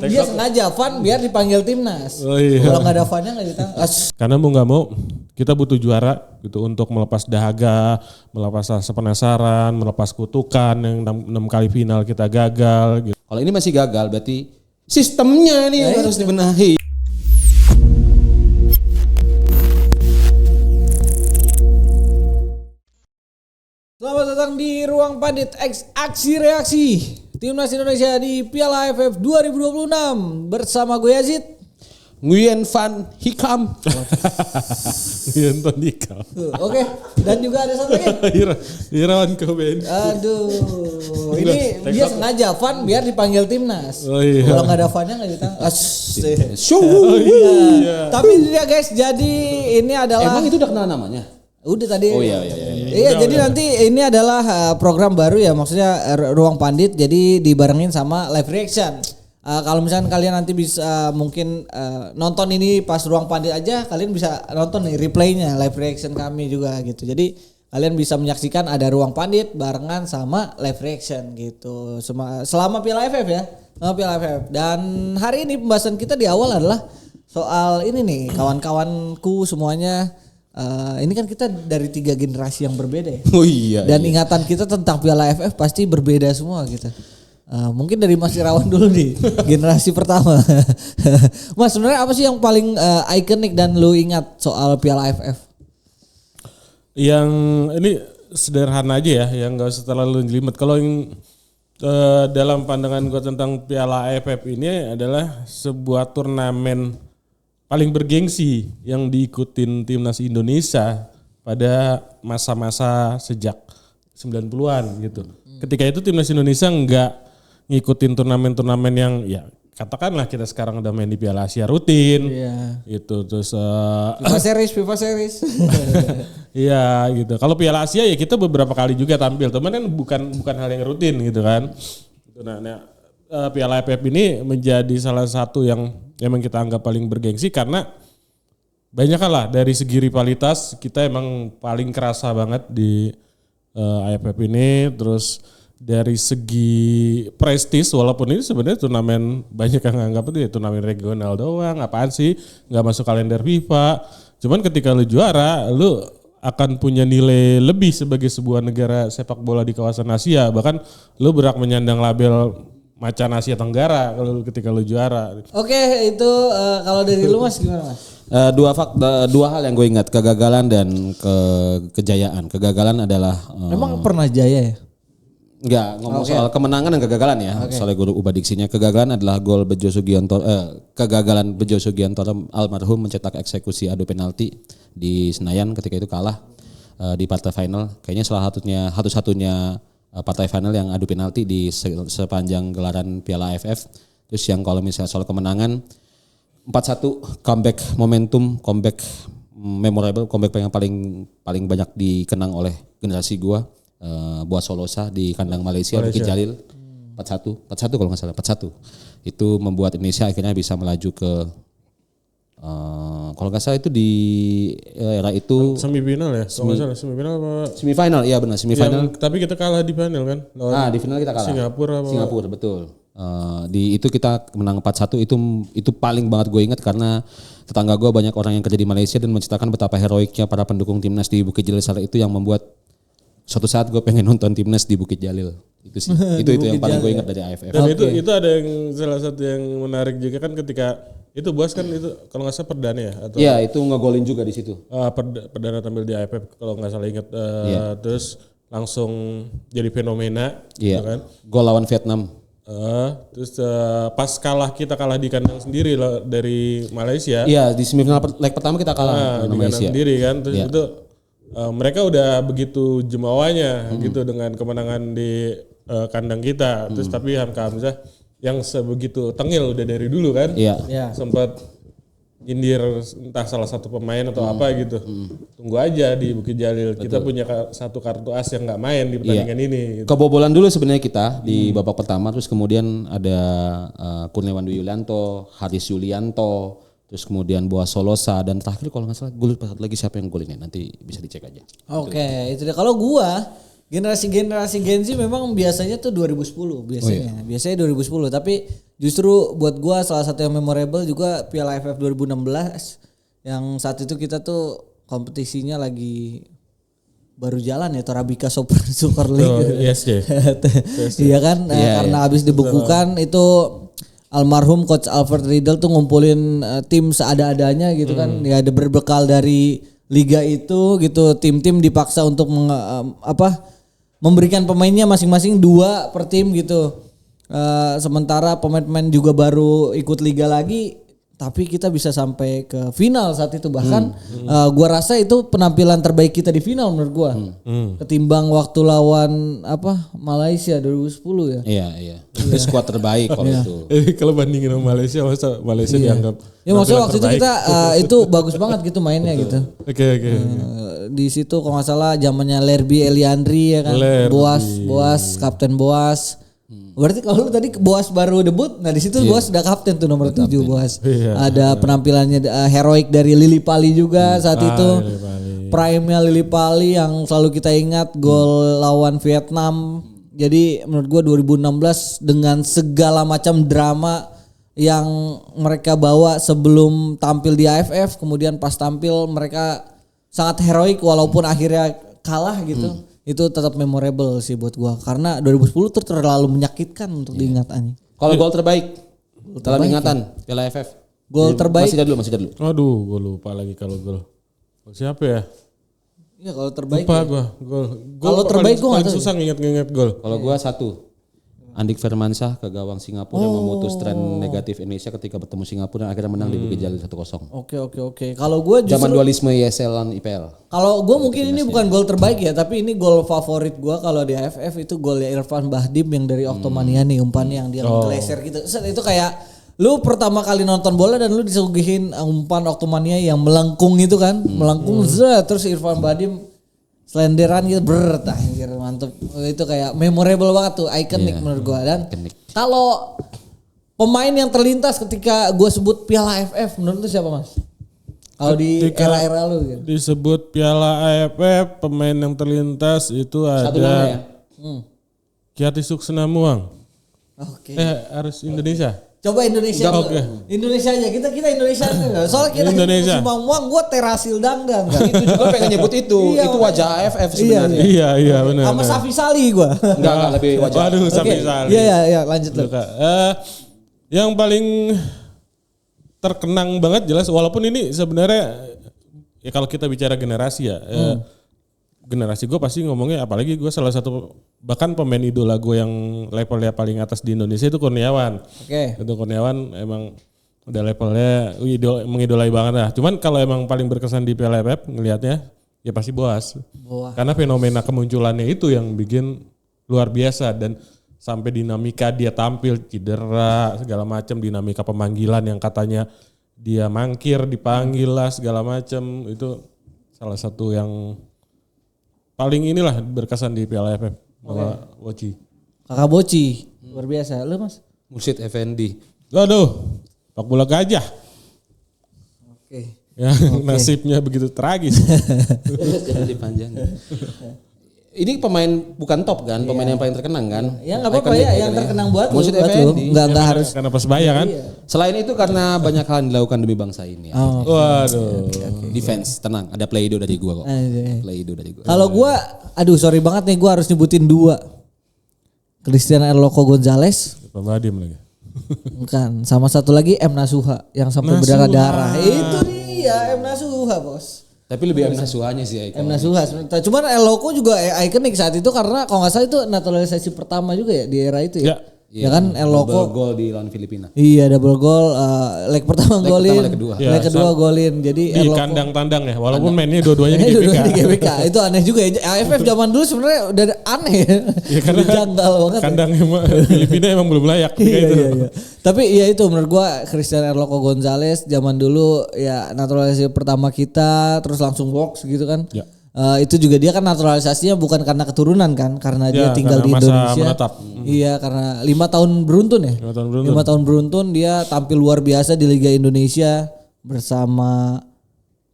dia sengaja Van biar dipanggil timnas. Oh, iya. Kalau nggak ada Vannya nggak ditangkap. Karena mau nggak mau kita butuh juara gitu untuk melepas dahaga, melepas rasa penasaran, melepas kutukan yang 6 kali final kita gagal. Gitu. Kalau ini masih gagal berarti sistemnya nih yang harus dibenahi. Selamat datang di Ruang Pandit X Aksi Reaksi Timnas Indonesia di Piala AFF 2026 bersama gue Yazid, Nguyen Van Hikam. Yenton Nikal. Oke, dan juga ada satu lagi. Irawan Koben. Aduh, ini dia sengaja Van biar dipanggil timnas. Oh, iya. Kalau nggak ada Vannya nggak ditangkap. Iya. Tapi dia guys, jadi ini adalah. Emang itu udah kenal namanya? Udah tadi. Oh iya. Iya, jadi nanti ini adalah program baru ya, maksudnya Ruang Pandit, jadi dibarengin sama live reaction. Kalau misalkan kalian nanti bisa mungkin nonton ini pas Ruang Pandit aja, kalian bisa nonton nih replaynya live reaction kami juga gitu. Jadi kalian bisa menyaksikan ada Ruang Pandit barengan sama live reaction gitu. Selama Piala AFF ya, selama Piala AFF. Dan hari ini pembahasan kita di awal adalah soal ini nih, kawan-kawanku semuanya. Ini kan kita dari 3 generasi yang berbeda ya. Oh iya. Dan ingatan kita tentang Piala AFF pasti berbeda semua gitu. Mungkin dari Mas Irawan dulu nih, generasi pertama. Mas, sebenarnya apa sih yang paling ikonik dan lu ingat soal Piala AFF? Yang ini sederhana aja ya, yang gak usah terlalu jelimet. Kalau yang dalam pandangan gue tentang Piala AFF ini adalah sebuah turnamen paling bergengsi yang diikutin timnas Indonesia pada masa-masa sejak 90-an gitu. Ketika itu timnas Indonesia enggak ngikutin turnamen-turnamen yang ya katakanlah kita sekarang udah main di Piala Asia rutin. Iya. Itu terus FIFA series. Iya gitu. Kalau Piala Asia ya kita beberapa kali juga tampil. Teman kan bukan hal yang rutin gitu kan. Nah, Piala AFF ini menjadi salah satu yang memang kita anggap paling bergengsi karena banyak lah dari segi rivalitas kita emang paling kerasa banget di AFF ini. Terus dari segi prestis, walaupun ini sebenarnya turnamen banyak yang anggap itu ya turnamen regional doang, apaan sih nggak masuk kalender FIFA. Cuman ketika lu juara, lu akan punya nilai lebih sebagai sebuah negara sepak bola di kawasan Asia. Bahkan lu berhak menyandang label Macan Asia Tenggara kalau ketika lu juara. Oke, itu kalau dari lu Mas gimana Mas? Dua hal yang gue ingat, kegagalan dan kejayaan. Kegagalan adalah Emang pernah jaya ya? enggak ngomong soal kemenangan dan kegagalan ya. Soalnya gue ubah diksinya. Kegagalan adalah gol Bejo Sugianto, kegagalan Bejo Sugianto almarhum mencetak eksekusi adu penalti di Senayan ketika itu kalah di partai final. Kayaknya salah satu-satunya partai final yang adu penalti di sepanjang gelaran Piala AFF. Terus yang kalau misalnya soal kemenangan 4-1 comeback momentum, comeback memorable, comeback yang paling banyak dikenang oleh generasi gua, Boa Solosa di kandang Malaysia. Bukit Jalil 4-1 kalau nggak salah 4-1. Itu membuat Indonesia akhirnya bisa melaju ke kalau nggak salah itu di era itu Semifinal ya, kalau nggak salah semifinal apa? Semifinal, iya benar semifinal. Tapi kita kalah di final kan? Di final kita kalah. Singapura betul. Di itu kita menang 4-1 itu paling banget gue ingat karena tetangga gue banyak orang yang kerja di Malaysia dan menceritakan betapa heroiknya para pendukung timnas di Bukit Jalil saat itu yang membuat suatu saat gue pengen nonton timnas di Bukit Jalil. Itu sih. itu yang paling gue ingat dari AFF. Dan itu ada yang salah satu yang menarik juga kan ketika itu Boas kan itu kalau nggak salah perdana ya atau iya itu ngegolin juga di situ. Perdana tampil di AFF kalau nggak salah ingat. Terus langsung jadi fenomena gitu kan. Gol lawan Vietnam. Terus pas kita kalah di kandang sendiri dari Malaysia. Iya, di semifinal leg pertama kita kalah di kandang sendiri kan. Terus itu mereka udah begitu jemawanya gitu dengan kemenangan di kandang kita. Terus tapi Hamka Hamzah yang sebegitu tengil udah dari dulu kan. Iya. Sempat nyindir entah salah satu pemain atau apa gitu. Tunggu aja di Bukit Jalil. Betul. Kita punya satu kartu as yang nggak main di pertandingan ini. Gitu. Kebobolan dulu sebenarnya kita di babak pertama, terus kemudian ada Kurniawan Dwi Yulianto, Haris Yulianto, terus kemudian Boa Solosa dan terakhir kalau nggak salah gue lupa lagi siapa yang golin nanti bisa dicek aja. Oke, itu dia. Kalau gua generasi Gen Z memang biasanya tuh 2010 biasanya. Biasanya 2010, tapi Justru buat gua salah satu yang memorable juga Piala AFF 2016 yang saat itu kita tuh kompetisinya lagi baru jalan ya Torabika Super League. ISJ. Iya kan karena habis dibekukan itu almarhum coach Alfred Riedel tuh ngumpulin tim seada-adanya gitu kan. Ya ada berbekal dari liga itu gitu, tim-tim dipaksa untuk memberikan pemainnya masing-masing 2 per tim gitu. Sementara pemain-pemain juga baru ikut liga lagi, tapi kita bisa sampai ke final saat itu bahkan gua rasa itu penampilan terbaik kita di final menurut gua. Ketimbang waktu lawan Malaysia 2010 ya. Iya. Itu skuad terbaik kalau itu. Kalau bandingin sama Malaysia dianggap. Ya maksudnya waktu itu kita itu bagus banget gitu mainnya gitu. Oke. Di situ kalau nggak salah zamannya Lerby Eliandri ya kan. Boas, Kapten Boas. Berarti kalau lu tadi Boas baru debut, nah di situ Boas udah kapten tuh nomor 7 Boas. Ada penampilannya heroik dari Lili Pali juga saat itu. Prime-nya Lili Pali yang selalu kita ingat gol lawan Vietnam. Jadi menurut gua 2016 dengan segala macam drama yang mereka bawa sebelum tampil di AFF, kemudian pas tampil mereka sangat heroik walaupun akhirnya kalah gitu. Itu tetap memorable sih buat gua karena 2010 tuh terlalu menyakitkan untuk diingat anjing. Kalau gol terbaik dalam ingatan Piala AFF. Gol terbaik. Masih dulu. Aduh, gue lupa lagi kalau gol. Siapa ya? Iya kalau terbaik. Lupa ya. gua. Gol. Kalau terbaik gua paling susah nginget gol. Kalau gua 1. Andik Firmansyah ke gawang Singapura yang memutus tren negatif Indonesia ketika bertemu Singapura dan akhirnya menang di Bukit Jalil 1-0. Oke. Kalau gua justru Zaman dualisme ISL dan IPL. Kalau gue mungkin ini bukan gol terbaik ya, tapi ini gol favorit gue kalau di AFF itu golnya Irfan Bahdim yang dari Octomania nih umpannya yang dia ngeleser gitu. Itu kayak lu pertama kali nonton bola dan lu disuguhin umpan Octomania yang melengkung itu kan, melengkung terus Irfan Bahdim selenderan gitu anjir mantep. Itu kayak memorable banget tuh, iconic menurut gue. Dan kalau pemain yang terlintas ketika gue sebut Piala AFF menurut lu siapa Mas? Kalau di era-era lu gitu. Disebut Piala AFF, pemain yang terlintas itu Satu nama ya? Kiati Suksenamuang. Oke. Harus Indonesia. Coba Indonesia dulu. Indonesia aja. Kita Indonesia aja. Soalnya kita Indonesia. Muang gua Terasil Dangdang kan. Itu juga pengen nyebut itu. Iya, itu wajah AFF sebenarnya. Iya benar. Sama Safi Sali gua. Enggak lebih wajah. Waduh, Safi Sali. Iya, lanjut lu. Yang paling terkenang banget jelas walaupun ini sebenarnya ya kalau kita bicara generasi ya. Generasi gue pasti ngomongnya apalagi gue salah satu bahkan pemain idola gue yang levelnya paling atas di Indonesia itu Kurniawan. Oke. Itu Kurniawan emang udah levelnya mengidolai banget lah. Cuman kalau emang paling berkesan di Piala AFF ngelihatnya ya pasti Boas. Karena fenomena kemunculannya itu yang bikin luar biasa dan sampai dinamika dia tampil cedera segala macam, dinamika pemanggilan yang katanya dia mangkir dipanggil lah segala macam, itu salah satu yang paling inilah berkesan di Piala AFF sama Boci. Kakak Boci luar biasa. Lu Mas? Mursyid Effendi. Waduh, Pak bola gajah. Oke. Ya, nasibnya begitu tragis. Jadi panjang. Ini pemain bukan top kan, pemain yang paling terkenang kan? Ya enggak apa-apa ya, yang terkenang buat lu. Mursyid Effendi. Enggak harus. Karena Persebaya kan? Selain itu karena banyak hal yang dilakukan demi bangsa ini. Ya. Waduh. Defense, tenang. Ada play-doh dari gua kok. Play-doh dari gua. Kalau gua, aduh sorry banget nih gua harus nyebutin 2. Christian Erloko Gonzalez. Pak Badim lagi. Bukan, sama satu lagi M Nasuha yang sampai berdarah-darah. Itu dia M Nasuha, Bos. Tapi lebih M Nasuhanya sih. M Nasuha. Cuman Erloko juga ikonik saat itu karena kalau nggak salah itu naturalisasi pertama juga ya di era itu ya. Ya kan Erloko gol di lawan Filipina. Iya double gol, leg pertama golin, leg kedua golin. Jadi di kandang tandang ya, walaupun mainnya dua-duanya di GBK. Di GBK. Itu aneh juga ya. AFF zaman dulu sebenarnya udah aneh ya. Ya karena janggal banget. Kandangnya Filipina emang belum layak. Iya. Tapi ya itu menurut gua Christian Erloko Gonzalez zaman dulu ya naturalisasi pertama kita, terus langsung box gitu kan. Ya. Itu juga dia kan naturalisasinya bukan karena keturunan kan, karena dia tinggal di Indonesia. Menetap. Iya, karena 5 tahun beruntun ya. 5 tahun beruntun dia tampil luar biasa di Liga Indonesia bersama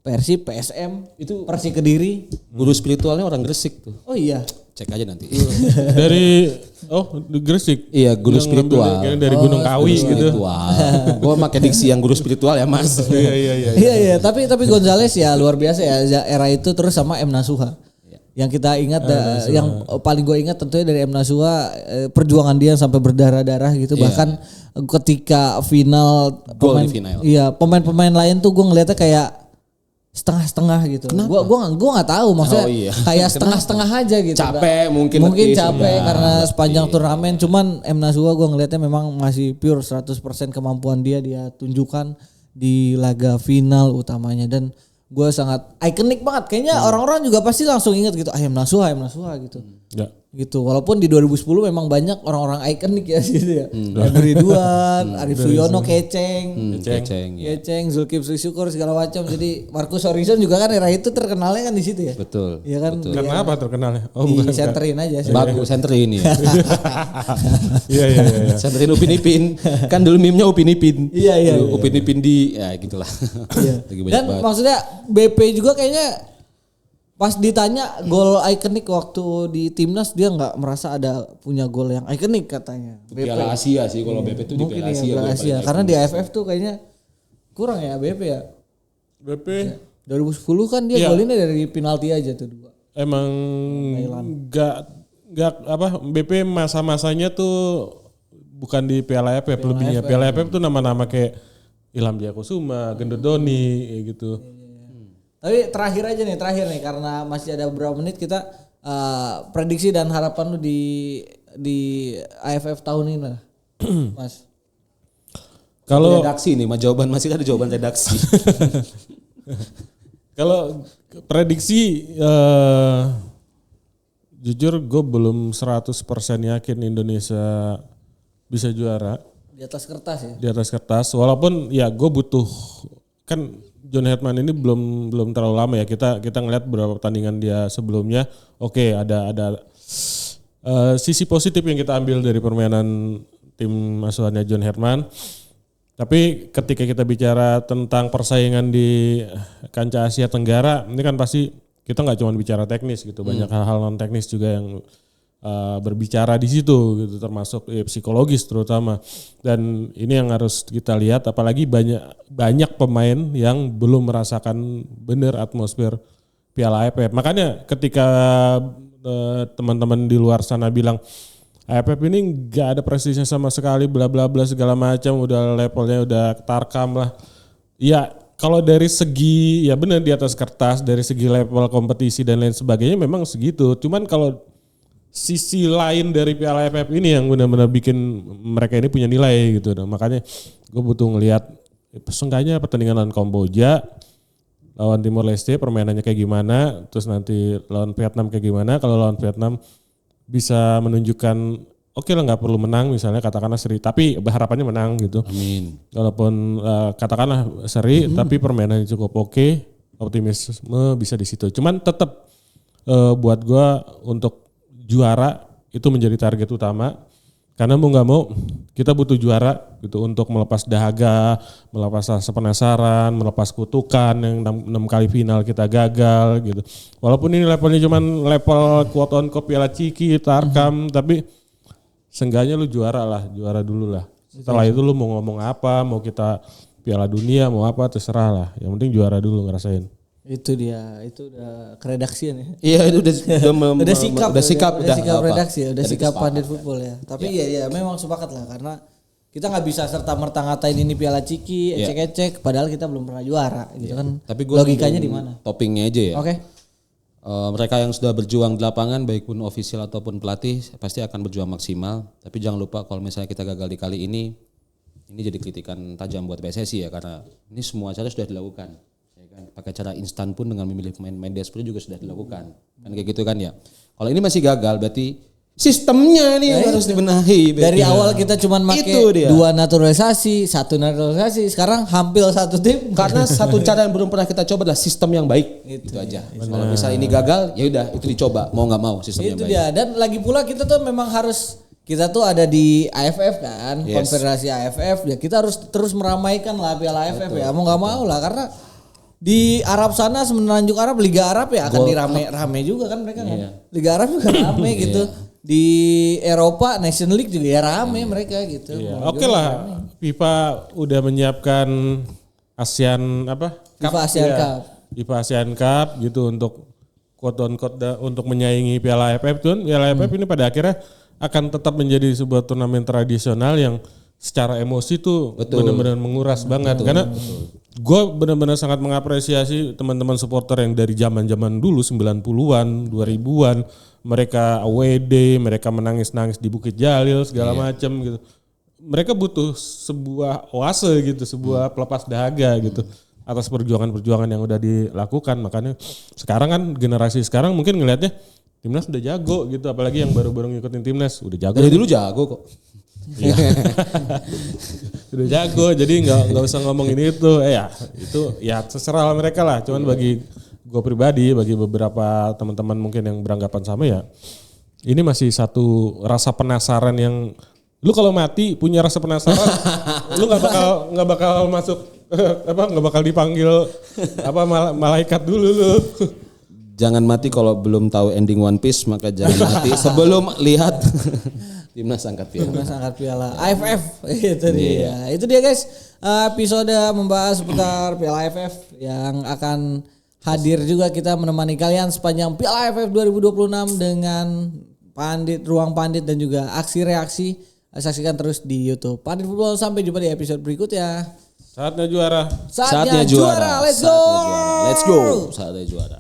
Persib, PSM, itu Persik Kediri. Guru spiritualnya orang Gresik tuh. Oh iya. Cek aja nanti. Dari Gresik. Iya, guru spiritual. Dari Gunung Kawi gitu. Gue pakai diksi yang guru spiritual ya, Mas. Iya, tapi Gonzales ya luar biasa ya era itu, terus sama M Nasuha. Yang kita ingat, yang paling gue ingat tentunya dari M Nasuha, perjuangan dia sampai berdarah-darah gitu. Bahkan ketika final, pemain-pemain lain tuh gue ngeliatnya kayak setengah-setengah gitu. Gue nggak tahu, maksudnya kayak setengah-setengah aja gitu. Capek mungkin capek karena sepanjang turnamen. Cuman M Nasuha gue ngeliatnya memang masih pure 100% kemampuan dia tunjukkan di laga final utamanya, dan gue sangat ikonik banget. Kayaknya orang-orang juga pasti langsung ingat gitu, M Nasuha gitu. Gitu. Walaupun di 2010 memang banyak orang-orang ikonik ya gitu ya. Ridwan, Arif Suyono, Keceng, Zulkifli Syukur segala macam. Jadi Marcus Horizon juga kan era itu terkenalnya kan di situ ya. Betul. Iya kan. Kenapa terkenalnya? Bukan senterin aja sih. Bagus senterin ya. Iya. Senterin Upin Ipin. Kan dulu meme-nya Upin Ipin. Iya. Upin Ipin di ya gitulah. Dan maksudnya BP juga kayaknya pas ditanya gol ikonik waktu di timnas, dia nggak merasa ada punya gol yang ikonik katanya. Piala Asia sih kalau BP itu di Piala Asia. Piala Asia. Karena di AFF tuh kayaknya kurang ya BP ya. BP 2010 kan dia golinnya dari penalti aja tuh 2. Emang nggak BP masa-masanya tuh bukan di Piala AFF lebihnya. Piala AFF tuh nama-nama kayak Ilham Jaya Kusuma, Gendut Doni gitu. Tapi terakhir nih karena masih ada beberapa menit, kita prediksi dan harapan lu di AFF tahun ini lah, Mas. Kalau redaksi nih, jawaban masih ada jawaban redaksi. Kalau prediksi jujur gue belum 100% yakin Indonesia bisa juara. Di atas kertas ya? Di atas kertas, walaupun ya gue butuh, kan John Hetman ini belum terlalu lama ya, kita ngeliat beberapa pertandingan dia sebelumnya. Oke, ada sisi positif yang kita ambil dari permainan tim asuhannya John Hetman. Tapi ketika kita bicara tentang persaingan di kancah Asia Tenggara, ini kan pasti kita nggak cuma bicara teknis gitu, banyak hal-hal non teknis juga yang berbicara di situ gitu, termasuk psikologis terutama. Dan ini yang harus kita lihat, apalagi banyak pemain yang belum merasakan benar atmosfer Piala AFF. Makanya ketika teman-teman di luar sana bilang AFF ini nggak ada prestisnya sama sekali, bla bla bla segala macam, udah levelnya udah tarkam lah. Ya kalau dari segi ya benar di atas kertas, dari segi level kompetisi dan lain sebagainya memang segitu. Cuman kalau sisi lain dari Piala AFF ini yang benar-benar bikin mereka ini punya nilai gitu. Nah, makanya gue butuh ngelihat seenggaknya pertandingan lawan Kamboja, lawan Timor Leste permainannya kayak gimana, terus nanti lawan Vietnam kayak gimana. Kalau lawan Vietnam bisa menunjukkan oke lah nggak perlu menang misalnya katakanlah seri, tapi harapannya menang gitu. Amin. Walaupun katakanlah seri tapi permainannya cukup oke, optimisme bisa di situ. Cuman tetap buat gue untuk juara itu menjadi target utama, karena mau nggak mau kita butuh juara gitu untuk melepas dahaga, melepas rasa penasaran, melepas kutukan yang 6 kali final kita gagal gitu. Walaupun ini levelnya cuman level quote on quote Piala Ciki, Tarkam, tapi seenggaknya lu juara dulu lah. Setelah itu lu mau ngomong apa, mau kita Piala Dunia, mau apa terserah lah. Yang penting juara dulu ngerasain. Itu dia, itu udah keredaksian ya. Iya itu udah sikap redaksi ya, udah sikap pandit football ya. Tapi ya memang sepakat lah, karena kita nggak bisa serta merta ngatain ini Piala Ciki, ecek-ecek, padahal kita belum pernah juara gitu kan. Tapi logikanya di mana? Toppingnya aja ya. Oke. Mereka yang sudah berjuang di lapangan, baik pun ofisial ataupun pelatih, pasti akan berjuang maksimal. Tapi jangan lupa kalau misalnya kita gagal di kali ini jadi kritikan tajam buat PSSI ya, karena ini semua cara sudah dilakukan. Pakai cara instan pun dengan memilih pemain desperate juga sudah dilakukan, kan kayak gitu kan ya. Kalau ini masih gagal berarti sistemnya nih yang harus dibenahi. Dari awal kita cuma pakai 2 naturalisasi, 1 naturalisasi, sekarang hampir 1 tim. Karena satu cara yang belum pernah kita coba adalah sistem yang baik. Itu aja. Kalau misalnya ini gagal, ya udah itu dicoba, mau nggak mau sistem yang baik. Itu dia. Dan lagi pula kita tuh memang harus, kita tuh ada di AFF kan, Konfederasi AFF ya, kita harus terus meramaikan lah Piala AFF ya, mau nggak mau lah, karena di Arab sana semenanjung Arab Liga Arab ya akan dirame juga kan mereka kan. Liga Arab juga rame gitu. Di Eropa Nation League juga ya rame mereka gitu. Iya. Oke lah, FIFA udah menyiapkan ASEAN FIFA ASEAN Cup. FIFA ASEAN Cup gitu untuk quote on quote untuk menyaingi Piala AFF tuh. Piala AFF ini pada akhirnya akan tetap menjadi sebuah turnamen tradisional yang secara emosi tuh benar-benar menguras banget karena gue benar-benar sangat mengapresiasi teman-teman supporter yang dari zaman-zaman dulu 90-an, 2000-an mereka away day, mereka menangis-nangis di Bukit Jalil segala macam gitu. Mereka butuh sebuah oase gitu, sebuah pelepas dahaga gitu atas perjuangan-perjuangan yang udah dilakukan. Makanya sekarang kan generasi sekarang mungkin ngelihatnya timnas udah jago gitu, apalagi yang baru-baru ngikutin timnas udah jago. Dari dulu jago kok. Udah jago, jadi nggak usah ngomong ini itu ya terserah mereka lah. Cuman bagi gue pribadi, bagi beberapa teman-teman mungkin yang beranggapan sama ya, ini masih satu rasa penasaran yang lu kalau mati punya rasa penasaran, lu nggak bakal masuk nggak bakal dipanggil malaikat dulu lu. Jangan mati kalau belum tahu ending One Piece, maka jangan mati sebelum lihat timnas angkat piala. Timnas angkat piala AFF itu dia. Itu dia guys, episode membahas seputar Piala AFF yang akan hadir juga kita menemani kalian sepanjang Piala AFF 2026 dengan Ruang Pandit dan juga aksi reaksi. Saksikan terus di YouTube Pandit Football. Sampai jumpa di episode berikutnya. Saatnya juara. Saatnya juara. Let's go. Let's go. Saatnya juara.